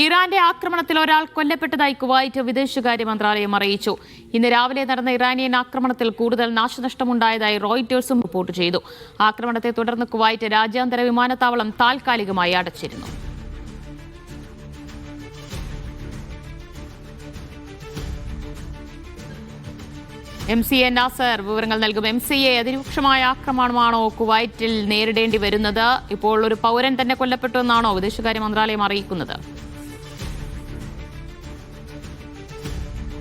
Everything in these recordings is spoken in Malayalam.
ഇറാന്റെ ആക്രമണത്തിൽ ഒരാൾ കൊല്ലപ്പെട്ടതായി കുവൈറ്റ് വിദേശകാര്യ മന്ത്രാലയം അറിയിച്ചു. ഇന്ന് രാവിലെ നടന്ന ഇറാനിയൻ ആക്രമണത്തിൽ കൂടുതൽ നാശനഷ്ടമുണ്ടായതായി റോയിറ്റേഴ്സും റിപ്പോർട്ട് ചെയ്തു. ആക്രമണത്തെ തുടർന്ന് കുവൈറ്റ് രാജ്യാന്തര വിമാനത്താവളം താൽക്കാലികമായി അടച്ചിരുന്നു. MCA നാസർ വിവരങ്ങൾ നൽകും. MCA, അതിരൂക്ഷമായ ആക്രമണമാണോ കുവൈറ്റിൽ നേരിടേണ്ടി വരുന്നത്? ഇപ്പോൾ ഒരു പൗരൻ തന്നെ കൊല്ലപ്പെട്ടു എന്നാണോ വിദേശകാര്യ മന്ത്രാലയം അറിയിക്കുന്നത്?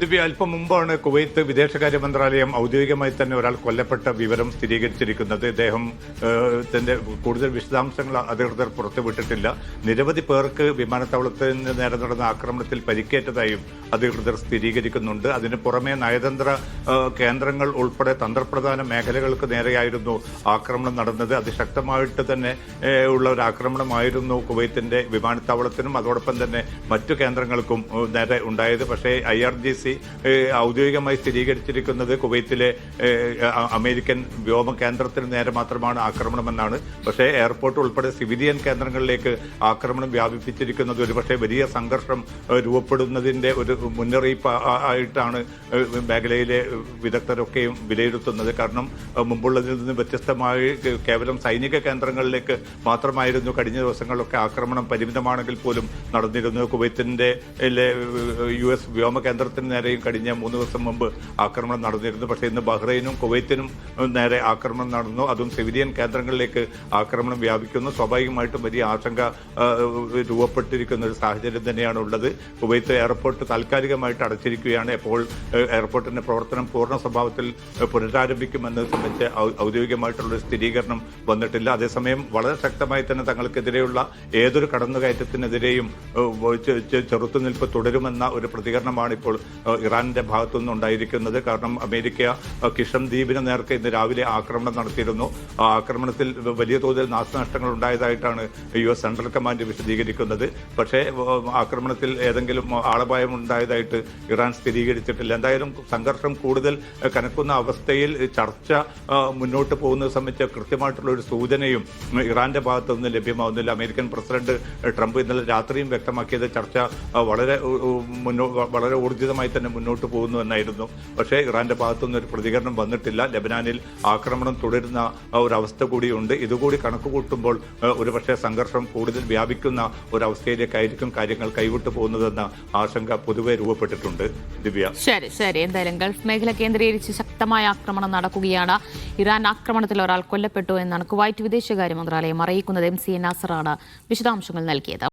ദിവ്യ, അല്പം മുമ്പാണ് കുവൈത്ത് വിദേശകാര്യ മന്ത്രാലയം ഔദ്യോഗികമായി തന്നെ ഒരാൾ കൊല്ലപ്പെട്ട വിവരം സ്ഥിരീകരിച്ചിരിക്കുന്നത്. ഇദ്ദേഹത്തിന്റെ കൂടുതൽ വിശദാംശങ്ങൾ അധികൃതർ പുറത്തുവിട്ടിട്ടില്ല. നിരവധി പേർക്ക് വിമാനത്താവളത്തിന് നേരെ നടന്ന ആക്രമണത്തിൽ പരിക്കേറ്റതായും അധികൃതർ സ്ഥിരീകരിക്കുന്നുണ്ട്. അതിന് പുറമെ നയതന്ത്ര കേന്ദ്രങ്ങൾ ഉൾപ്പെടെ തന്ത്രപ്രധാന മേഖലകൾക്ക് നേരെയായിരുന്നു ആക്രമണം നടന്നത്. അതിശക്തമായിട്ട് തന്നെ ഉള്ള ഒരു ആക്രമണമായിരുന്നു കുവൈത്തിന്റെ വിമാനത്താവളത്തിനും അതോടൊപ്പം തന്നെ മറ്റു കേന്ദ്രങ്ങൾക്കും നേരെ ഉണ്ടായത്. പക്ഷേ IRGC ഔദ്യോഗികമായി സ്ഥിരീകരിച്ചിരിക്കുന്നത് കുവൈത്തിലെ അമേരിക്കൻ വ്യോമ കേന്ദ്രത്തിന് നേരെ മാത്രമാണ് ആക്രമണമെന്നാണ്. പക്ഷേ എയർപോർട്ട് ഉൾപ്പെടെ സിവിലിയൻ കേന്ദ്രങ്ങളിലേക്ക് ആക്രമണം വ്യാപിപ്പിച്ചിരിക്കുന്നത് ഒരുപക്ഷെ വലിയ സംഘർഷം രൂപപ്പെടുന്നതിന്റെ ഒരു മുന്നറിയിപ്പ് ആയിട്ടാണ് മേഖലയിലെ വിദഗ്ധരൊക്കെയും വിലയിരുത്തുന്നത്. കാരണം മുമ്പുള്ളതിൽ നിന്ന് വ്യത്യസ്തമായി കേവലം സൈനിക കേന്ദ്രങ്ങളിലേക്ക് മാത്രമായിരുന്നു കഴിഞ്ഞ ദിവസങ്ങളിലൊക്കെ ആക്രമണം പരിമിതമാണെങ്കിൽ പോലും നടന്നിരുന്നത്. കുവൈത്തിന്റെ US വ്യോമ കേന്ദ്രത്തിന് നേരെയും കഴിഞ്ഞ 3 ദിവസം മുമ്പ് ആക്രമണം നടന്നിരുന്നു. പക്ഷേ ഇന്ന് ബഹ്റൈനും കുവൈത്തിനും നേരെ ആക്രമണം നടന്നു. അതും സിവിലിയൻ കേന്ദ്രങ്ങളിലേക്ക് ആക്രമണം വ്യാപിക്കുന്നു. സ്വാഭാവികമായിട്ടും വലിയ ആശങ്ക രൂപപ്പെട്ടിരിക്കുന്ന ഒരു സാഹചര്യം തന്നെയാണ് ഉള്ളത്. കുവൈത്ത് എയർപോർട്ട് താൽക്കാലികമായിട്ട് അടച്ചിരിക്കുകയാണ്. എപ്പോൾ എയർപോർട്ടിന്റെ പ്രവർത്തനം പൂർണ്ണ സ്വഭാവത്തിൽ പുനരാരംഭിക്കുമെന്നത് സംബന്ധിച്ച് ഔദ്യോഗികമായിട്ടുള്ള സ്ഥിരീകരണം വന്നിട്ടില്ല. അതേസമയം വളരെ ശക്തമായി തന്നെ തങ്ങൾക്കെതിരെയുള്ള ഏതൊരു കടന്നുകയറ്റത്തിനെതിരെയും ചെറുത്തുനിൽപ്പ് തുടരുമെന്ന ഒരു പ്രതികരണമാണ് ഇപ്പോൾ ഇറാന്റെ ഭാഗത്തുനിന്ന് ഉണ്ടായിരിക്കുന്നത്. കാരണം അമേരിക്ക കിഷം ദ്വീപിന് നേർക്ക് ഇന്ന് രാവിലെ ആക്രമണം നടത്തിയിരുന്നു. ആ ആക്രമണത്തിൽ വലിയ തോതിൽ നാശനഷ്ടങ്ങൾ ഉണ്ടായതായിട്ടാണ് US സെൻട്രൽ കമാൻഡ് വിശദീകരിക്കുന്നത്. പക്ഷേ ആക്രമണത്തിൽ ഏതെങ്കിലും ആളപായം ഉണ്ടായതായിട്ട് ഇറാൻ സ്ഥിരീകരിച്ചിട്ടില്ല. എന്തായാലും സംഘർഷം കൂടുതൽ കനക്കുന്ന അവസ്ഥയിൽ ചർച്ച മുന്നോട്ട് പോകുന്നത് സംബന്ധിച്ച് കൃത്യമായിട്ടുള്ള ഒരു സൂചനയും ഇറാന്റെ ഭാഗത്തുനിന്ന് ലഭ്യമാവുന്നില്ല. അമേരിക്കൻ പ്രസിഡന്റ് ട്രംപ് ഇന്നലെ രാത്രിയും വ്യക്തമാക്കിയത് ചർച്ച വളരെ ഊർജിതമായി തന്നെ മുന്നോട്ട് പോകുന്നു എന്നായിരുന്നു. പക്ഷേ ഇറാന്റെ ഭാഗത്തുനിന്ന് ഒരു പ്രതികരണം വന്നിട്ടില്ല. ലെബനാനിൽ ആക്രമണം തുടരുന്ന ഒരവസ്ഥ കൂടിയുണ്ട്. ഇതുകൂടി കണക്ക് കൂട്ടുമ്പോൾ ഒരുപക്ഷെ സംഘർഷം കൂടുതൽ വ്യാപിക്കുന്ന ഒരവസ്ഥയിലേക്കായിരിക്കും കാര്യങ്ങൾ കൈവിട്ടു പോകുന്നതെന്ന ആശങ്ക പൊതുവെ രൂപപ്പെട്ടിട്ടുണ്ട്. ദിവ്യ, ശരി. എന്തായാലും ഗൾഫ് മേഖല കേന്ദ്രീകരിച്ച് ശക്തമായ ആക്രമണം നടക്കുകയാണ്. ഇറാൻ ആക്രമണത്തിൽ ഒരാൾ കൊല്ലപ്പെട്ടു എന്നാണ് കുവൈറ്റ് വിദേശകാര്യ മന്ത്രാലയം അറിയിക്കുന്നത്. MCA നാസറാണ് വിശദാംശങ്ങൾ നൽകിയത്.